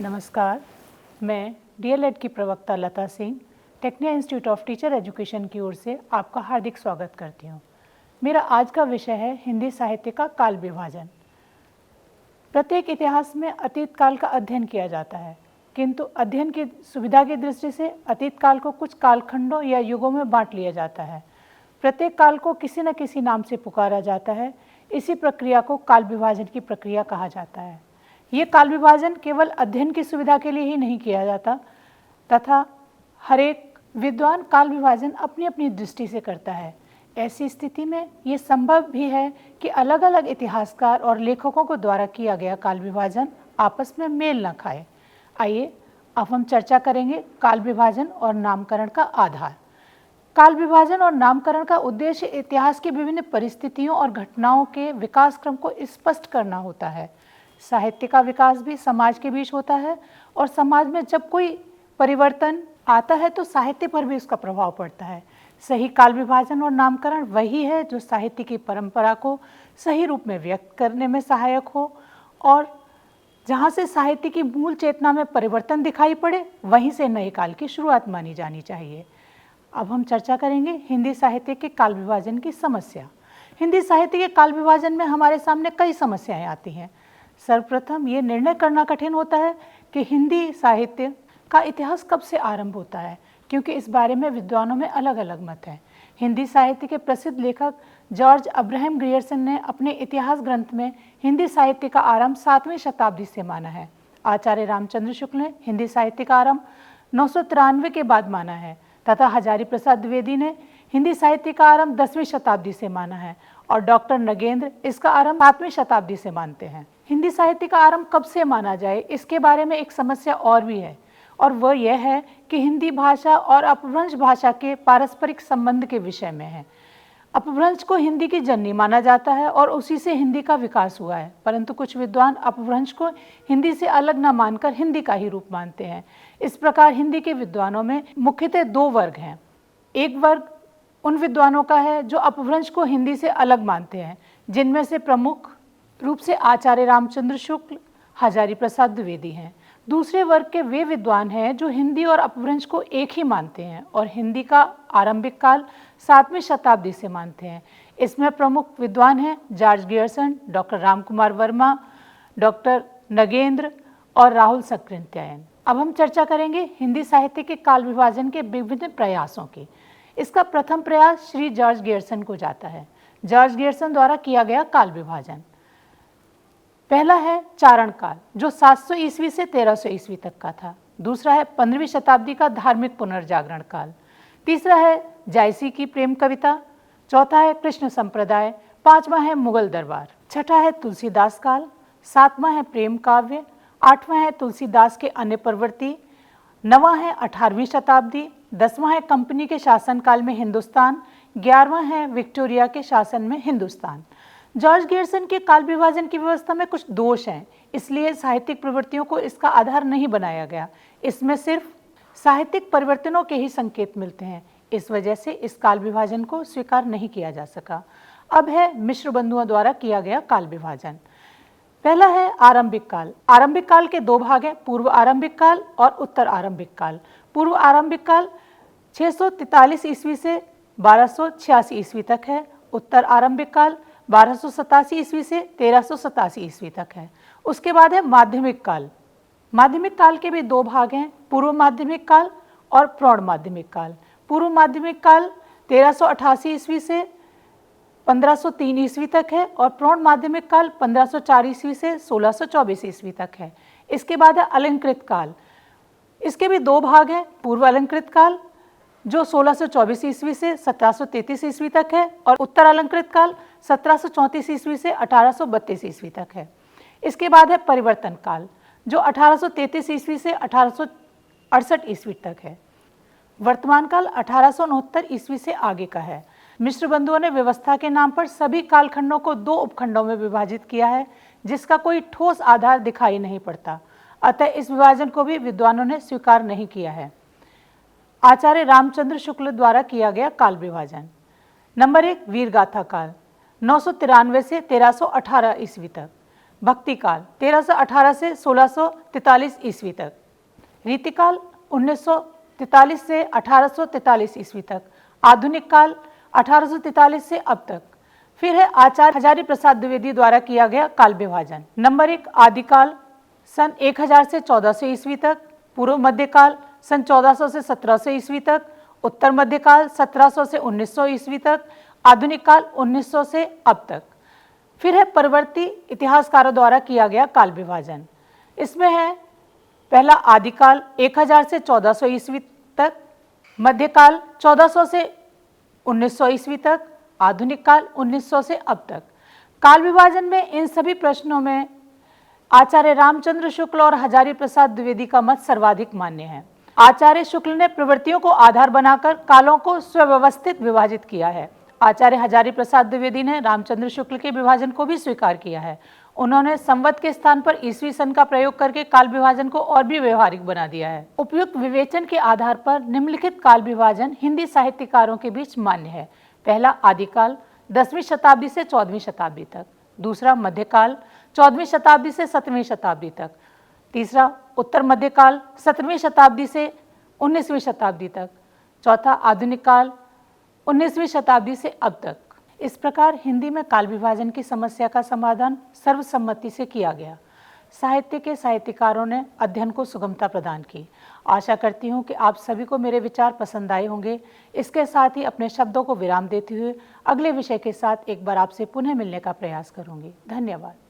नमस्कार, मैं डीएलएड की प्रवक्ता Lata Singh Tecnia institute of teacher education की ओर से आपका हार्दिक स्वागत करती हूँ। मेरा आज का विषय है हिंदी साहित्य का काल विभाजन। प्रत्येक इतिहास में अतीत काल का अध्ययन किया जाता है, किंतु अध्ययन की सुविधा की दृष्टि से अतीत काल को कुछ कालखंडों या युगों में बांट लिया जाता है। प्रत्येक काल को किसी न किसी नाम से पुकारा जाता है। इसी प्रक्रिया को काल विभाजन की प्रक्रिया कहा जाता है। ये काल विभाजन केवल अध्ययन की सुविधा के लिए ही नहीं किया जाता तथा हर एक विद्वान काल विभाजन अपनी अपनी दृष्टि से करता है। ऐसी स्थिति में ये संभव भी है कि अलग अलग इतिहासकार और लेखकों को द्वारा किया गया काल विभाजन आपस में मेल न खाए। आइए अब हम चर्चा करेंगे काल विभाजन और नामकरण का आधार। काल विभाजन और नामकरण का उद्देश्य इतिहास की विभिन्न परिस्थितियों और घटनाओं के विकास क्रम को स्पष्ट करना होता है। साहित्य का विकास भी समाज के बीच होता है और समाज में जब कोई परिवर्तन आता है तो साहित्य पर भी उसका प्रभाव पड़ता है। सही काल विभाजन और नामकरण वही है जो साहित्य की परंपरा को सही रूप में व्यक्त करने में सहायक हो और जहाँ से साहित्य की मूल चेतना में परिवर्तन दिखाई पड़े वहीं से नए काल की शुरुआत मानी जानी चाहिए। अब हम चर्चा करेंगे हिंदी साहित्य के काल विभाजन की समस्या। हिंदी साहित्य के काल विभाजन में हमारे सामने कई समस्याएं आती हैं। सर्वप्रथम ये निर्णय करना कठिन होता है कि हिंदी साहित्य का इतिहास कब से आरंभ होता है, क्योंकि इस बारे में विद्वानों में अलग अलग मत हैं। हिंदी साहित्य के प्रसिद्ध लेखक जॉर्ज अब्राहम ग्रियर्सन ने अपने इतिहास ग्रंथ में हिंदी साहित्य का आरंभ 7वीं शताब्दी से माना है। आचार्य रामचंद्र शुक्ल ने हिंदी साहित्य का आरंभ 993 के बाद माना है तथा हजारी प्रसाद द्विवेदी ने हिंदी साहित्य का आरंभ 10वीं शताब्दी से माना है और डॉक्टर नगेंद्र इसका आरंभ 7वीं शताब्दी से मानते हैं। हिंदी साहित्य का आरंभ कब से माना जाए, इसके बारे में एक समस्या और भी है और वह यह है कि हिंदी भाषा और अपभ्रंश भाषा के पारस्परिक संबंध के विषय में है। अपभ्रंश को हिंदी की जननी माना जाता है और उसी से हिंदी का विकास हुआ है, परंतु कुछ विद्वान अपभ्रंश को हिंदी से अलग न मानकर हिंदी का ही रूप मानते हैं। इस प्रकार हिंदी के विद्वानों में मुख्यतः दो वर्ग हैं। एक वर्ग उन विद्वानों का है जो अपभ्रंश को हिंदी से अलग मानते हैं, जिनमें से प्रमुख रूप से आचार्य रामचंद्र शुक्ल, हजारी प्रसाद द्विवेदी हैं। दूसरे वर्ग के वे विद्वान हैं जो हिंदी और अपभ्रंश को एक ही मानते हैं और हिंदी का आरंभिक काल 7वीं शताब्दी से मानते हैं। इसमें प्रमुख विद्वान हैं George Grierson, doctor Ramkumar Verma, doctor Nagendra और राहुल सक्रित्यायन। अब हम चर्चा करेंगे हिंदी साहित्य के काल विभाजन के विभिन्न प्रयासों की। इसका प्रथम प्रयास श्री जॉर्ज ग्रियर्सन को जाता है। जॉर्ज ग्रियर्सन द्वारा किया गया काल विभाजन पहला है चारण काल, जो 700 ईस्वी से 1300 ईस्वी तक का था। दूसरा है 15वीं शताब्दी का धार्मिक पुनर्जागरण काल। तीसरा है जायसी की प्रेम कविता। चौथा है कृष्ण संप्रदाय। पांचवा है मुगल दरबार। छठा है तुलसीदास काल। सातवां है प्रेम काव्य। आठवां है तुलसीदास के अन्य प्रवृत्ति। नवां है 18वीं शताब्दी। 10वां है कंपनी के शासनकाल में हिंदुस्तान। 11वां है विक्टोरिया के शासन में हिंदुस्तान। जॉर्ज ग्रियर्सन के काल विभाजन की व्यवस्था में कुछ दोष हैं, इसलिए साहित्यिक प्रवृत्तियों को इसका आधार नहीं बनाया गया। इसमें सिर्फ साहित्यिक परिवर्तनों के ही संकेत मिलते हैं। इस वजह से इस काल विभाजन को स्वीकार नहीं किया जा सका। अब है मिश्र बंधुओं द्वारा किया गया काल विभाजन। पहला है आरंभिक काल। आरंभिक काल के दो भाग हैं, पूर्व आरंभिक काल और उत्तर आरंभिक काल। पूर्व आरंभिक काल 643 ईस्वी से 1286 ईस्वी तक है। उत्तर आरंभिक काल 1287 ईस्वी से 1387 ईस्वी तक है। उसके बाद है माध्यमिक काल। माध्यमिक काल के भी दो भाग हैं, पूर्व माध्यमिक काल और प्रौढ़ माध्यमिक काल। पूर्व माध्यमिक काल 1388 ईस्वी से 1503 ईस्वी तक है और प्रौढ़ माध्यमिक काल 1504 ईस्वी से 1624 ईस्वी तक है। इसके बाद है अलंकृत काल। इसके भी दो भाग हैं, पूर्व अलंकृत काल जो 1624 ईस्वी से 1733 ईस्वी तक है और उत्तर अलंकृत काल 1734 ईस्वी से 1832 ईस्वी तक है। इसके बाद है परिवर्तन काल जो 1833 ईस्वी से 1868 ईस्वी तक है। वर्तमान काल 1869 ईस्वी से आगे का है। मिश्र बंधुओं ने व्यवस्था के नाम पर सभी कालखंडों को दो उपखंडों में विभाजित किया है, जिसका कोई ठोस आधार दिखाई नहीं पड़ता। अतः इस विभाजन को भी विद्वानों ने स्वीकार नहीं किया है। आचार्य रामचंद्र शुक्ल द्वारा किया गया काल विभाजन। नंबर 1 वीरगाथा काल 993 से 1318 ईस्वी तक। भक्तिकाल 1318 से 1643 ईस्वी तक, रीतिकाल 1943 से 1843 ईस्वी तक, आधुनिक काल 1843 से अब तक। फिर है आचार्य हजारी प्रसाद द्विवेदी द्वारा किया गया काल विभाजन। नंबर 1 आदिकाल सन 1000 से 1400 ईस्वी तक, पूर्व मध्यकाल सन 1400 से 1700 ईस्वी तक, उत्तर मध्यकाल 1700 से 1900 ईस्वी तक, आधुनिक काल 1900 से अब तक। फिर है परवर्ती इतिहासकारों द्वारा किया गया काल विभाजन। इसमें है पहला आदिकाल 1000 से 1400 ईस्वी तक, मध्यकाल 1400 से 1900 ईस्वी तक, आधुनिक काल 1900 से अब तक। काल विभाजन में इन सभी प्रश्नों में आचार्य रामचंद्र शुक्ल और हजारी प्रसाद द्विवेदी का मत सर्वाधिक मान्य है। आचार्य शुक्ल ने प्रवृत्तियों को आधार बनाकर कालों को सुव्यवस्थित विभाजित किया है। आचार्य हजारी प्रसाद द्विवेदी ने रामचंद्र शुक्ल के विभाजन को भी स्वीकार किया है। उन्होंने संवत के स्थान पर ईस्वी सन का प्रयोग करके काल विभाजन को और भी व्यवहारिक बना दिया है। उपयुक्त विवेचन के आधार पर निम्नलिखित काल विभाजन हिंदी साहित्यकारों के बीच मान्य है। पहला आदिकाल 10वीं शताब्दी से 14वीं शताब्दी तक, दूसरा मध्यकाल 14वीं शताब्दी से 17वीं शताब्दी तक, तीसरा उत्तर मध्यकाल 17वीं शताब्दी से 19वीं शताब्दी तक, चौथा आधुनिक काल 19वीं शताब्दी से अब तक। इस प्रकार हिंदी में काल विभाजन की समस्या का समाधान सर्वसम्मति से किया गया। साहित्य के साहित्यकारों ने अध्ययन को सुगमता प्रदान की। आशा करती हूँ कि आप सभी को मेरे विचार पसंद आए होंगे। इसके साथ ही अपने शब्दों को विराम देते हुए अगले विषय के साथ एक बार आपसे पुनः मिलने का प्रयास करूँगी। धन्यवाद।